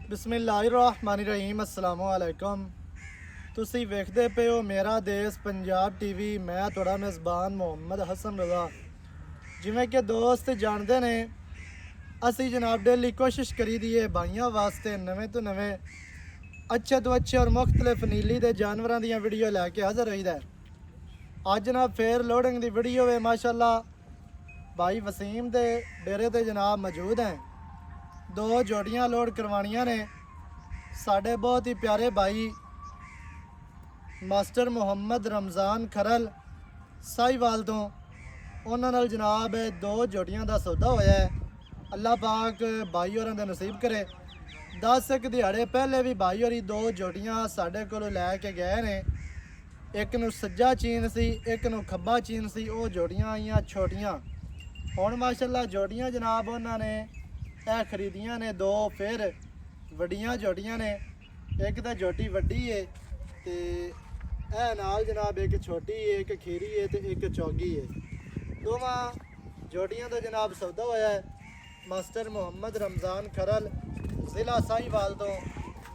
ਬਿਸਮਿਲ੍ਲਾਹਿਰਰਹਿਮਾਨਿਰਰਹੀਮ अस्सलाम वालेकुम। ਤੁਸੀਂ ਵੇਖਦੇ ਪਏ ਹੋ ਮੇਰਾ ਦੇਸ਼ ਪੰਜਾਬ ਟੀਵੀ। ਮੈਂ ਤੁਹਾਡਾ ਮੇਜ਼ਬਾਨ ਮੁਹੰਮਦ ਹਸਨ ਰਜ਼ਾ। ਜਿਵੇਂ ਕਿ ਦੋਸਤ ਜਾਣਦੇ ਨੇ, ਅਸੀਂ ਜਨਾਬ ਡੇਲੀ ਕੋਸ਼ਿਸ਼ ਕਰੀਦੀ ਹੈ ਭਾਈਆਂ ਵਾਸਤੇ ਨਵੇਂ ਤੋਂ ਨਵੇਂ अच्छे तो अच्छे और मुख्तलिफ नीली ਦੇ ਜਾਨਵਰਾਂ ਦੀਆਂ ਵੀਡੀਓ ਲੈ ਕੇ ਹਾਜ਼ਰ ਹੋਈਦਾ। ਅੱਜ ਜਨਾਬ ਫੇਰ ਲੋਡਿੰਗ ਦੀ ਵੀਡੀਓ ਹੈ। ਮਾਸ਼ਾਅੱਲਾ भाई वसीम ਦੇ ਡੇਰੇ ਤੇ ਜਨਾਬ ਮੌਜੂਦ ਹੈ। दो जोड़ियां लोड करवानियां ने साढ़े बहुत ही प्यारे भाई मास्टर मुहम्मद रमज़ान खरल साहिवाल तो उन्हां नाल जनाब दो जोड़ियां दा सौदा होया है। अल्लाह पाक भाई होरां दे नसीब करे। 10 एक दिहाड़े पहले भी भाई होरी दो जोड़ियां साढ़े कोलों लैके गए ने। एक नूं सज्जा चीन सी, एक नूं खब्बा चीन सी। वो जोड़ियां आईयां छोटियां। हुण माशाअल्लाह जोड़ियां जनाब उन्हां ने खरीदियां ने दो फिर वड्डियां जोड़ियां ने। एक तो जोटी वड्डी है ते ए नाल जनाब एक छोटी है, एक खीरी है ते एक चौगी है। दोवां जोड़ियां तो जनाब सौदा होया है मास्टर मुहम्मद रमज़ान खरल ज़िला साहिवाल तो।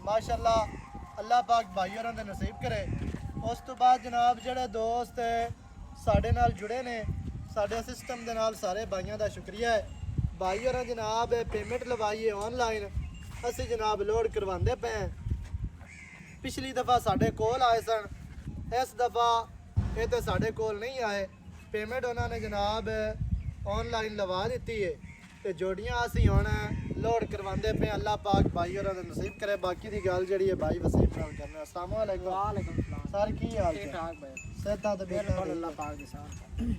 माशाअल्लाह अल्लाह पाक भाई होरां दे नसीब करे। उस तो बाद जनाब जेड़े दोस्त साडे नाल जुड़े ने साडे सिस्टम दे नाल सारे भाइयों का शुक्रिया है। भाई और जनाब पेमेंट लवाई है ऑनलाइन असी जनाब लोड करवाते पे हैं। पिछली दफ़ा साढ़े कोल आए सन, इस दफ़ा ये तो साढ़े कोल नहीं आए। पेमेंट उन्होंने जनाब ऑनलाइन लवा दी है तो जोड़ियां असी हुण लोड करवाते पे। अल्लाह पाक भाई और नसीब करे। बाकी की गल जी भाई वसीम नाल करना। अस्सलाम वालेकुम सर, की हाल ठीक ठाक भाई? सेहतां ते बिल्कुल अल्लाह पाक दी शान।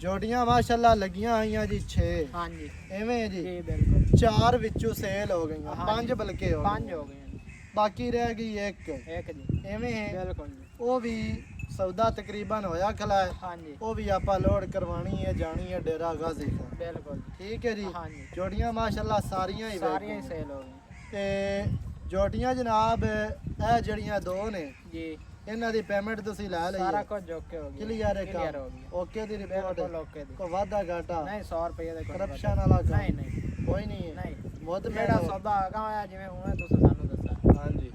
जोड़ियां माशाअल्लाह लगियां आईयां जी 6। हां जी एवें जी बिल्कुल। 4 विचों सेल हो गई, 5 बल्कि हो 5 हो गई, बाकी रह गई एक जी एवें है बिल्कुल। वो भी सौदा तकरीबन होया खला है। हां जी वो भी आपा लोड करवानी है, जानी है डेरा गाजी का बिल्कुल। ठीक है जी। हां जी जोड़ियां माशाअल्लाह सारियां ही सेल हो गई ते जोड़ियां जनाब ए जड़ियां दो ने जी इन्हां दी पेमेंट तुसी लै लई सारा कुछ ओके हो गया, क्लियर है काम ओके दी रिपोर्ट ओके दी। को वादा घाटा नहीं 100 रुपए दे करप्शन वाला काम नहीं कोई नहीं है। नहीं बहुत मेरा सौदा आगा होया जिवें उवें तुसी सानू दस्सा। हां जी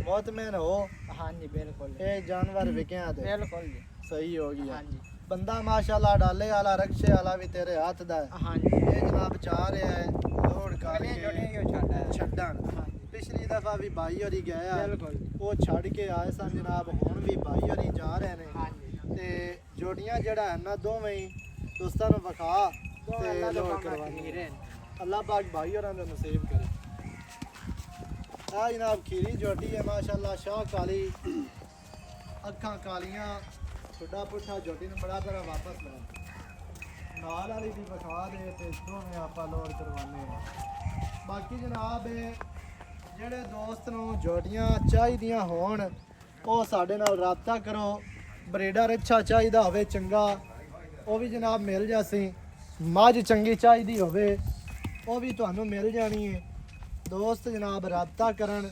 बहुत मेहनत हो। हां जी बिल्कुल। ए जानवर विकिया दे बिल्कुल जी सही हो गया। हां जी बंदा माशाअल्लाह डाले वाला रक्शे वाला भी तेरे हाथ दा है। हां जी ये जनाब चाह रहा है लोड कर के छड्डन। पिछली दफा भी भाई होरी गया बिल्कुल, वो छड़ के आए सन जनाब। हुण भी भाई होरी जा रहे ने। हां जी ते जोड़ियां जेड़ा है ना दोवें ही दोस्तां नूं विखा ते लोड करवानी। अल्लाह पाक भाई होरां दा नसीब करे। आ जनाब खीरी जोड़ी है माशाअल्लाह शाह काली, अखां कालियां, खुडा पुठा जोड़ी ने बड़ा तरह वापस लगा नाल वाली भी विखा दे ते दोवें आपां लोड करवाने हैं। बाकी जनाब ਜਿਹੜੇ ਦੋਸਤ ਨੂੰ ਜੋੜੀਆਂ ਚਾਹੀਦੀਆਂ ਹੋਣ ਉਹ ਸਾਡੇ ਨਾਲ ਰਾਬਤਾ ਕਰੋ। ਬਰੀਡਰ ਅੱਛਾ ਚਾਹੀਦਾ ਹੋਵੇ ਚੰਗਾ ਉਹ ਵੀ ਜਨਾਬ ਮਿਲ ਜਾਸੀ। ਮੱਝ ਚੰਗੀ ਚਾਹੀਦੀ ਹੋਵੇ ਉਹ ਵੀ ਤੁਹਾਨੂੰ ਮਿਲ ਜਾਣੀ ਹੈ। ਦੋਸਤ ਜਨਾਬ ਰਾਬਤਾ ਕਰਨ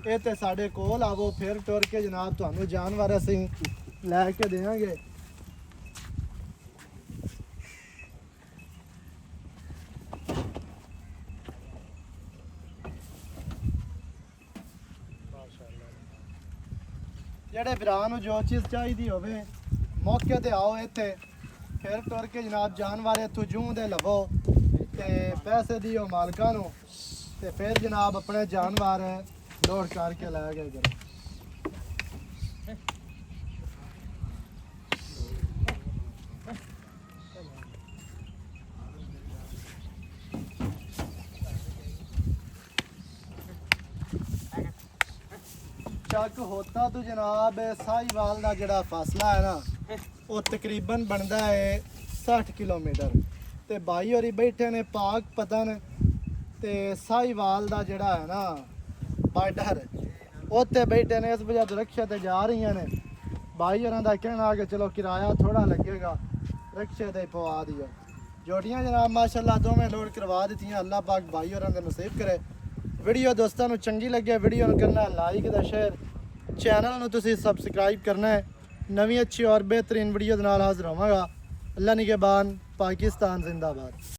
ਇਹ ਤੇ ਸਾਡੇ ਕੋਲ ਆਵੋ ਫਿਰ ਟੁਰ ਕੇ ਜਨਾਬ ਤੁਹਾਨੂੰ ਜਾਨਵਰ ਅਸੀਂ ਲੈ ਕੇ ਦੇਵਾਂਗੇ। ਜਿਹੜੇ ਭਰਾ ਨੂੰ ਜੋ ਚੀਜ਼ ਚਾਹੀਦੀ ਹੋਵੇ ਮੌਕੇ ਤੇ ਆਓ ਇੱਥੇ ਫਿਰ ਤੁਰ ਕੇ ਜਨਾਬ ਜਾਨਵਰ ਇੱਥੋਂ ਜੂੰ ਦੇ ਲਵੋ ਤੇ ਪੈਸੇ ਦਿਓ ਮਾਲਕਾਂ ਨੂੰ ਤੇ ਫਿਰ ਜਨਾਬ ਆਪਣੇ ਜਾਨਵਰ ਲੋਡ ਕਰਕੇ ਲੈ ਗਏ ਕਰੋ। ਚੱਕ ਹੋਤਾ तो जनाब साहिवाल का जोड़ा फासला है ना वो तकरीबन बनता है 60 किलोमीटर। तो भाई होरी बैठे ने पाक पतन ते साहिवाल का जोड़ा है ना बार्डर उत्ते बैठे ने। इस वजह तो रक्शे ते जा रही ने। भाई होरां दा कहना कि चलो किराया थोड़ा लगेगा रक्शे ते पवा दियो। जोड़ियां जनाब माशाअल्लाह दोवें लोड करवा दी। अल्लाह पाक भाई होरां दा नसीब करे। वीडियो दोस्तों नूं चंगी लगे वीडियो नूं करना लाइक ते शेयर, चैनल नूं तुसीं सबसक्राइब करना है। नवीं अच्छी और बेहतरीन वीडियो दे नाल हाज़र होवांगा। अल्लाह निगहबान, पाकिस्तान जिंदाबाद।